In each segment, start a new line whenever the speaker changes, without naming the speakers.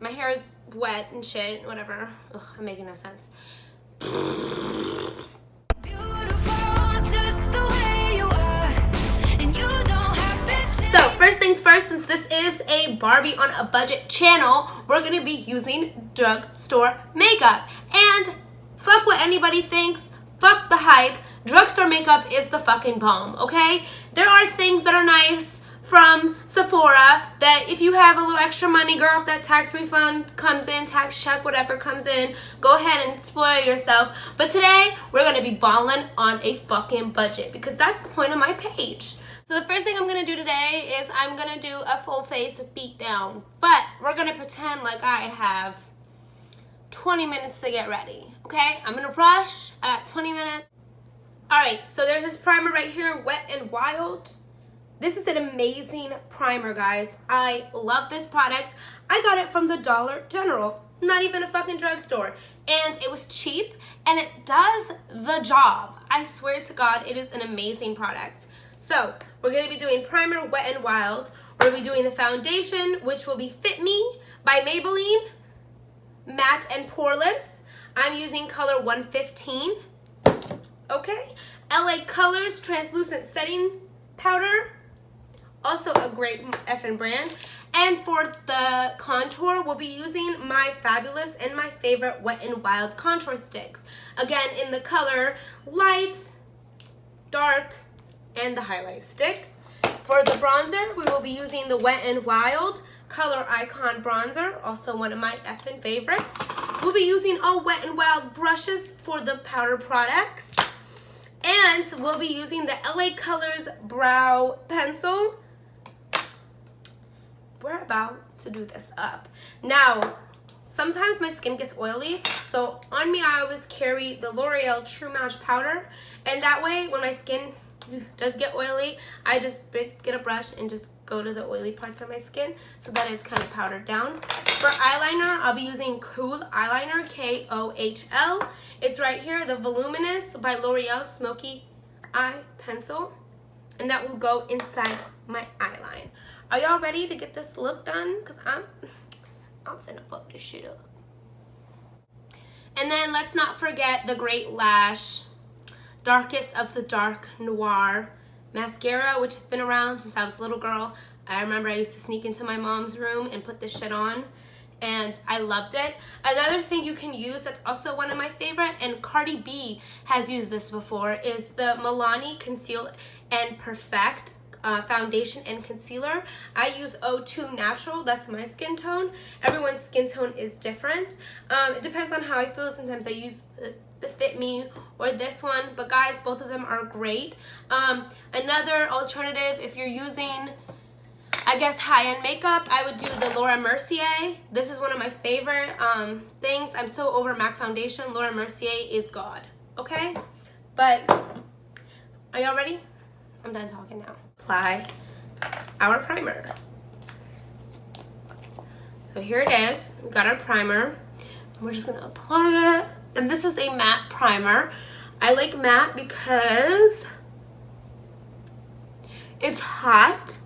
My hair is wet and shit, whatever. Ugh, I'm making no sense. So first things first, since this is a Barbie on a budget channel, we're gonna be using drugstore makeup. And fuck what anybody thinks, fuck the hype, drugstore makeup is the fucking bomb, okay? There are things that are nice from Sephora that if you have a little extra money, girl, if that tax refund comes in, tax check, whatever comes in, go ahead and spoil yourself. But today, we're gonna be balling on a fucking budget because that's the point of my page. So the first thing I'm gonna do today is I'm gonna do a full face beat down, but we're gonna pretend like I have 20 minutes to get ready, okay? I'm gonna rush at 20 minutes. All right, so there's this primer right here, Wet n Wild. This is an amazing primer, guys. I love this product. I got it from the Dollar General, not even a fucking drugstore. And it was cheap, and it does the job. I swear to God, it is an amazing product. So, we're gonna be doing primer, Wet n Wild. We're gonna be doing the foundation, which will be Fit Me by Maybelline, matte and poreless. I'm using color 115, okay? LA Colors Translucent Setting Powder, also a great effing brand. And for the contour, we'll be using my fabulous and my favorite Wet n Wild contour sticks. Again, in the color light, dark, and the highlight stick. For the bronzer, we will be using the Wet n Wild Color Icon Bronzer, also one of my effing favorites. We'll be using all Wet n Wild brushes for the powder products. And we'll be using the LA Colors Brow Pencil. We're about to do this up. Now, sometimes my skin gets oily, so on me I always carry the L'Oreal True Match Powder, and that way when my skin does get oily, I just get a brush and just go to the oily parts of my skin so that it's kind of powdered down. For eyeliner, I'll be using Kohl Eyeliner, K-O-H-L. It's right here, the Voluminous by L'Oreal Smoky Eye Pencil, and that will go inside my eyeline. Are y'all ready to get this look done? Because I'm finna fuck this shit up. And then let's not forget the Great Lash Darkest of the Dark Noir mascara, which has been around since I was a little girl. I remember I used to sneak into my mom's room and put this shit on, and I loved it. Another thing you can use that's also one of my favorite, and Cardi B has used this before, is the Milani Conceal and Perfect foundation and concealer. I use 02 Natural, that's my skin tone. Everyone's skin tone is different. It depends on how I feel. Sometimes I use the Fit Me or this one, but guys, both of them are great. Another alternative, if you're using, I guess, high-end makeup, I would do the Laura Mercier. This is one of my favorite things. I'm so over MAC foundation. Laura Mercier is God, okay? But are y'all ready? I'm done talking now. Apply our primer. So here it is. We got our primer. We're just gonna apply it. And this is a matte primer. I like matte because it's hot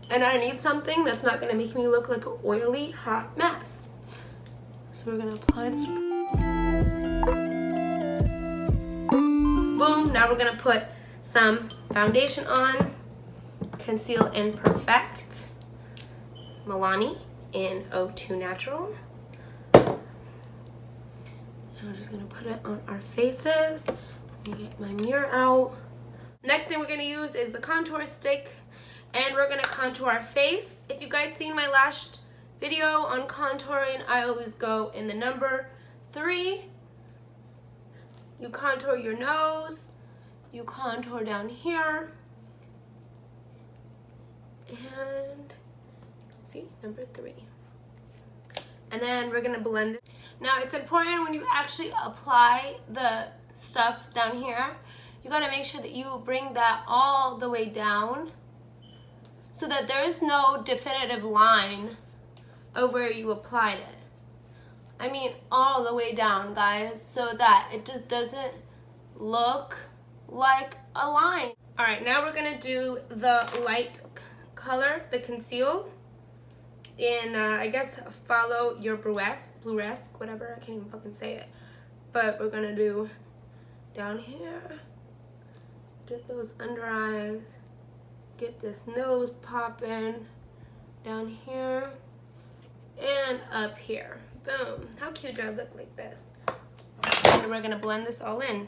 and I need something that's not gonna make me look like an oily, hot mess. So we're gonna apply this. Boom, now we're gonna put some foundation on. Conceal and Perfect Milani in 02 Natural. And we're just gonna put it on our faces. Let me get my mirror out. Next thing we're gonna use is the contour stick, and we're gonna contour our face. If you guys seen my last video on contouring, I always go in the number 3. You contour your nose, you contour down here, and see, number 3. And then we're gonna blend it. Now it's important when you actually apply the stuff down here, you gotta make sure that you bring that all the way down so that there is no definitive line of where you applied it. I mean all the way down, guys, so that it just doesn't look like a line. All right, now we're gonna do the light color, the conceal. in, I guess, follow your bluesque, whatever. I can't even fucking say it. But we're gonna do down here, get those under eyes, get this nose popping down here and up here. Boom. How cute do I look like this? And we're gonna blend this all in.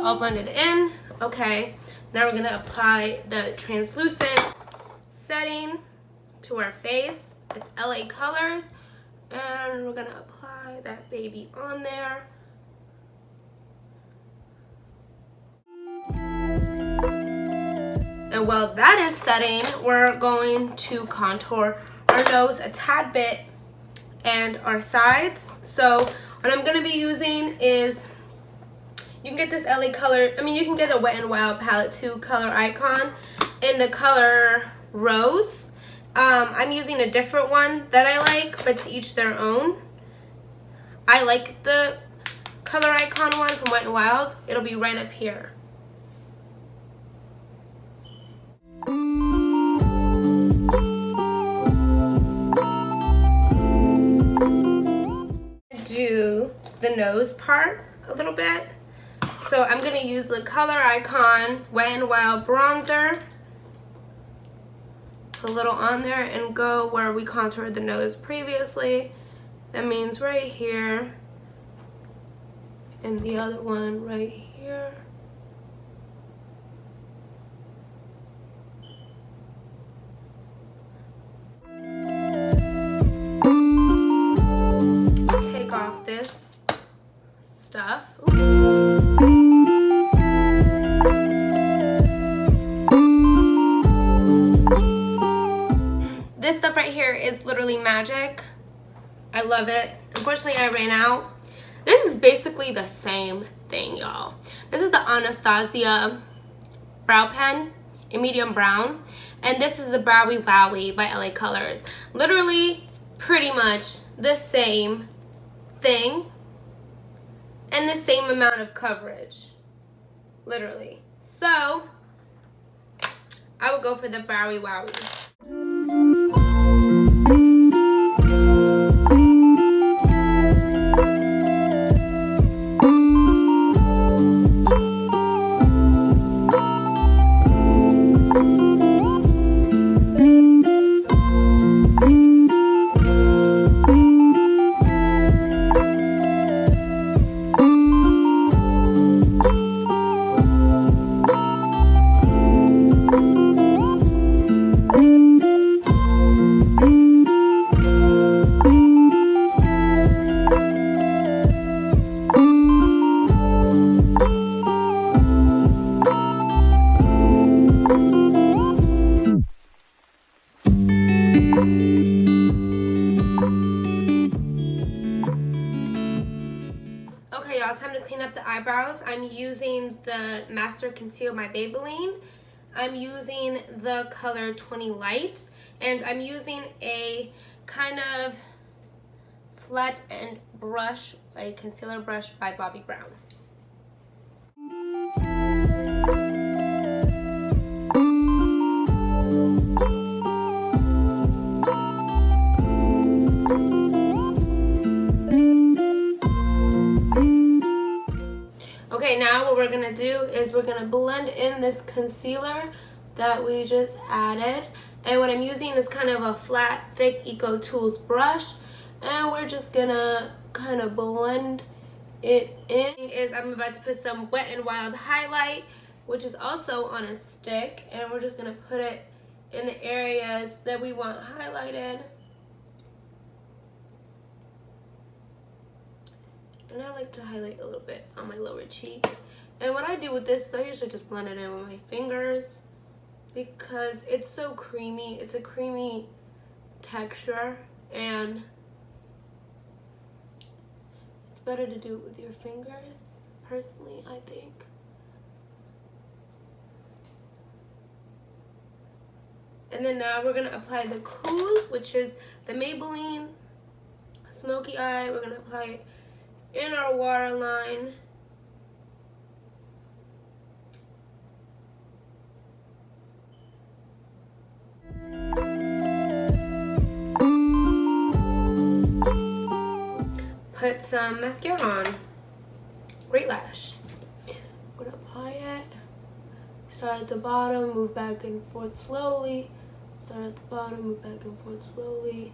All blended in. Okay, now we're gonna apply the translucent setting to our face. It's LA Colors, and we're gonna apply that baby on there. And while that is setting, we're going to contour our nose a tad bit and our sides. So what I'm gonna be using is, you can get this LA Color, you can get a Wet n Wild palette too, Color Icon, in the color Rose. I'm using a different one that I like, but to each their own. I like the Color Icon one from Wet n Wild. It'll be right up here. Do the nose part a little bit. So I'm gonna use the Color Icon Wet n Wild bronzer. Put a little on there and go where we contoured the nose previously. That means right here, and the other one right here. Take off this stuff. This stuff right here is literally magic. I love it. Unfortunately, I ran out. This is basically the same thing, y'all. This is the Anastasia brow pen in medium brown. And this is the Browy Wowie by LA Colors. Literally, pretty much the same thing. And the same amount of coverage. Literally. So, I would go for the Browy Wowie. Okay, y'all, time to clean up the eyebrows. I'm using the Master Conceal by Maybelline. I'm using the color 20 Light, and I'm using a kind of flat end brush, a concealer brush by Bobbi Brown. Okay, now what we're gonna do is we're gonna blend in this concealer that we just added. And what I'm using is kind of a flat, thick Eco Tools brush. And we're just gonna kind of blend it in. I'm about to put some Wet n Wild highlight, which is also on a stick. And we're just gonna put it in the areas that we want highlighted. And I like to highlight a little bit on my lower cheek. And what I do with this, I usually just blend it in with my fingers because it's so creamy. It's a creamy texture, and it's better to do it with your fingers, personally, I think. And then now we're gonna apply the Cool, which is the Maybelline Smoky Eye. We're gonna apply it in our waterline. get some mascara on. Great Lash. I'm gonna apply it. Start at the bottom, move back and forth slowly. Start at the bottom, move back and forth slowly.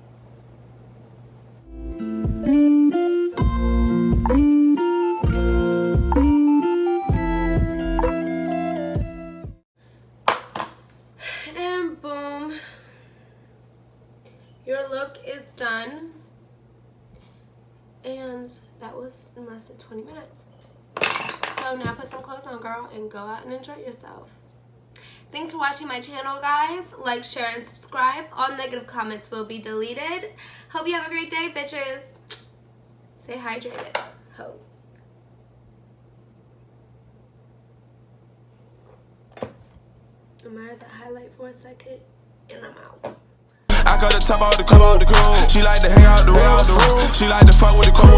And boom. Your look is done. And that was in less than 20 minutes. So now put some clothes on, girl, and go out and enjoy yourself. Thanks for watching my channel, guys. Like, share, and subscribe. All negative comments will be deleted. Hope you have a great day, bitches. Stay hydrated, hoes. Admire that highlight for a second, and I'm out.
I got the top out the cool. She like to hang out the road. She like to fuck with the cool.